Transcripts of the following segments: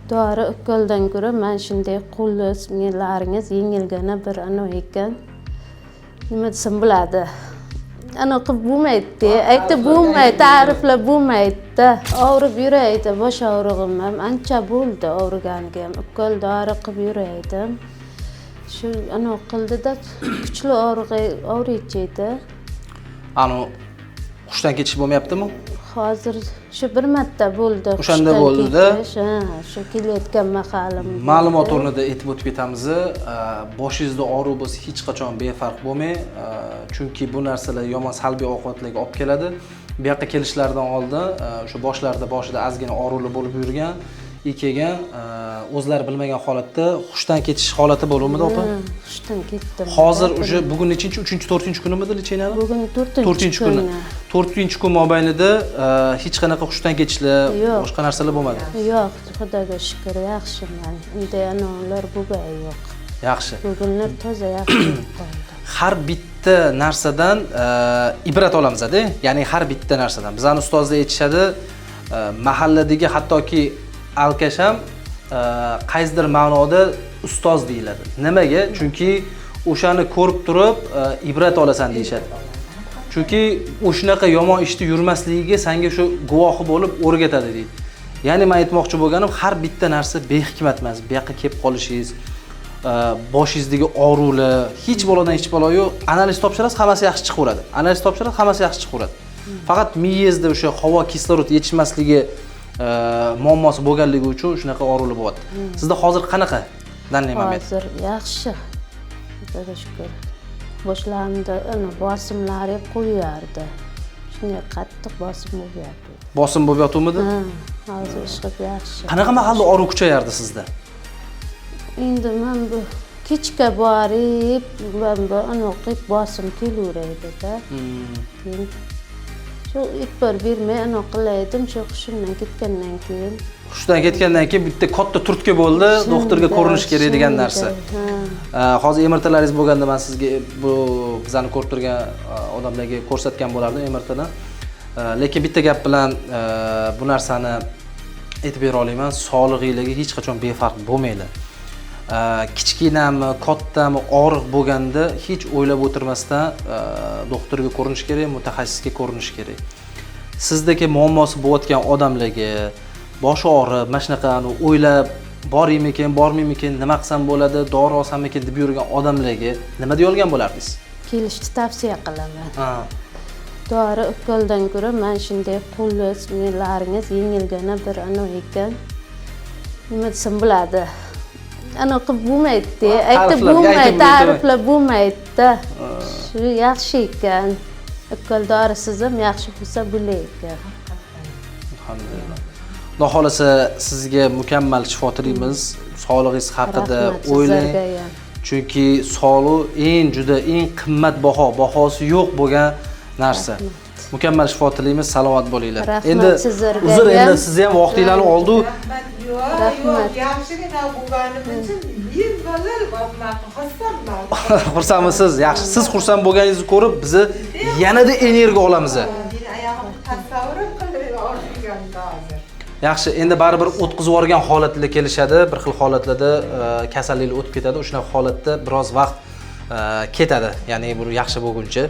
Dori ukoldan ko'ra men shunday qo'lni singillaringiz yengilgani bir ekan. Nima desam bo'ladi? Ana qilib bo'lmaydi. Aytib bo'lmaydi, ta'riflab bo'lmaydi. Og'rib yuraydi, bosh og'rig'im ham ancha bo'ldi og'riganiga ham. Ukol dori qilib yuraydim. Shu ana qildida kuchli og'riydi. Ana hushdan ketish bo'lmayaptimi? Hozir shu bir marta bo'ldi. O'shanda bo'ldi-da. Shu kelayotgan mahalim. Ma'lumot o'rnida aytib o'tib ketamiz. Boshingizda og'riq bo'lsa hech qachon befarq bo'lmang, chunki bu narsalar yomon salbiy oqibatlarga olib keladi. Bu yoqqa kelishlaridan oldin o'sha boshida ozgina og'riqlar bo'lib yurgan, kelgan o'zlari bilmagan holatda hushdan ketish holati bo'luvmidi, opa? Hushdan ketdim. Hozir o'sha bugun nechinchi, 3-4 kunimidi lichenani? Bugun 4 kuni. 4 kun mobaynida hech qanaqa hushdan ketishlar, boshqa narsalar bo'lmadi. Yo'q, Xudoga shukr, yaxshiman. Endi ular bo'lgan yo'q. Yaxshi. Bugunlar toza yaxshi qoldi. Har bitta narsadan ibrat olamiz-da. Ya'ni har bitta narsadan. Bizning ustozlar aytishadi, mahalladagi hattoki alkash ham qaysidir ma'noda ustoz deyiladi. Nimaga? Chunki o'shani ko'rib turib ibrat olasan deyshadi. Chunki o'shanaqa yomon ishni yurmasligiga senga shu guvohi bo'lib o'rgatadi deydi. Ya'ni men aytmoqchi bo'lganim, har bitta narsa behikmat emas. Bu yoqqa kelib qolishingiz, boshingizdagi og'riqlar, hech balodan hech balo yo'q. Analiz topshirasiz, hammasi yaxshi chiqaveradi. Analiz topshirasiz, hammasi yaxshi chiqaveradi. Faqat miyangizda o'sha havo kislorod yetishmasligi muammosi bo'lganligi uchun shunaqa og'riqlar bo'lyapti. Sizda hozir qanaqa? Hozir yaxshi. Xudoga shukr. Boshlarimda bosimlar ham qo'yardi. Shunday qattiq bosim bo'lyapti. Bosim bo'lib yotuvmidi? Hozir ishqib yaxshi. Qanaqa mahalda og'riq kuchayardi sizda? Endi men bu kechga borib, men bu anoqib bosim kelaveradi-da. Shu e'tibor bermay qilaydim, shu hushimdan ketgandan keyin. Hushdan ketgandan keyin bitta katta turtki bo'ldi, doktorga ko'rinish kerak degan narsa. Hozir MRTlaringiz bo'lganda men sizga bu bizani ko'rib turgan odamlarga ko'rsatgan bo'lardim MRTni. Lekin bitta gap bilan bu narsani aytib bera olaman, sog'lig'ingizga hech qachon befarq bo'lmanglar. Kichkinami, kattami og'riq bo'lganda hech o'ylab o'tirmasdan doktorga ko'rinish kerak, mutaxassisga ko'rinish kerak. Sizdagi muammosi bo'layotgan odamlarga bosh og'rib, mana shunaqa o'ylab boraymikin, bormaymikin, nima qilsam bo'ladi, dori olsammikin deb yurgan odamlarga nima deya olgan bo'lardingiz? Kelishni tavsiya qilaman. Dori ukoldan ko'ra men shunday qo'lni singillaringiz yengilgani bir ekan. Nima desam bo'ladi? Ana qilib bo'lmaydi. Aytib bo'lmaydi, ta'riflab bo'lmaydi. Shu yaxshi ekan. Ukol dorisiz ham yaxshi bo'lsa bo'lar ekan. Alhamdulillah. Xudo xolasa sizga mukammal shifo tilaymiz. Sog'lig'ingiz haqida o'ylang. Chunki sog'liq juda eng qimmatbaho, bahosi yo'q bo'lgan narsa. Mukammal shifo tilaymiz, salomat bo'linglar. Endi uzr, endi sizni ham vaqtinglarni oldi. Rahmat. Yaxshigina bo'lganim uchun men valal xursandman. Xursandmisiz? Yaxshi. Siz xursand bo'lganingizni ko'rib, bizni yanada energiya olamiz. Oyog'im tasavvur qilib o'rgandim hozir. Yaxshi, endi baribir o'tkazib yuborgan holatlar kelishadi, bir xil holatlarda kasalliklar o'tib ketadi. O'shanaqa holatda biroz vaqt ketadi, ya'ni bu yaxshi bo'lguncha.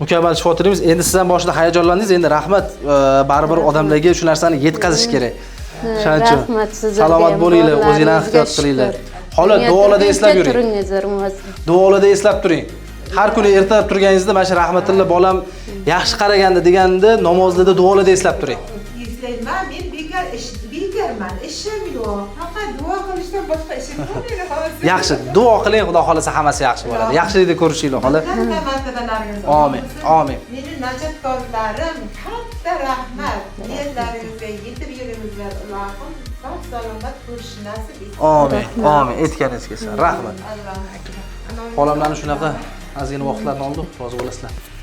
Mukammal shifo tilaymiz. Endi siz ham boshida hayajonlandingiz, endi rahmat, baribir odamlarga shu narsani yetkazish kerak. Rahmat sizlarga. Salomat bo'linglar, o'zingizlarni ehtiyot qilinglar. Xolos, duolarda eslab yuring. Duolarda eslab turing. Har kuni ertalab turganingizda mana shu rahmatilla bolam yaxshi qaraganda deganda namozlarda duolarda eslab turing. Eslayman, men bekarman, ishim yo'q. Faqat duo qilishdan boshqa ishim yo'q. Yaxshi, duo qiling, Xudo xolasa hammasi yaxshi bo'ladi. Yaxshilikda ko'rishinglar, xolos. Amin. Amin. Mening najotkorlarim, katta rahmat. Niyatlaringizga yetib yuringizlar, Allohim. Sog'-salomat ko'rish nasib etsin. Amin. Amin. Aytganingizga rahmat. Xolamlarni shunaqa ozgina vaqtlarni oldi, rozi bo'lasizlar.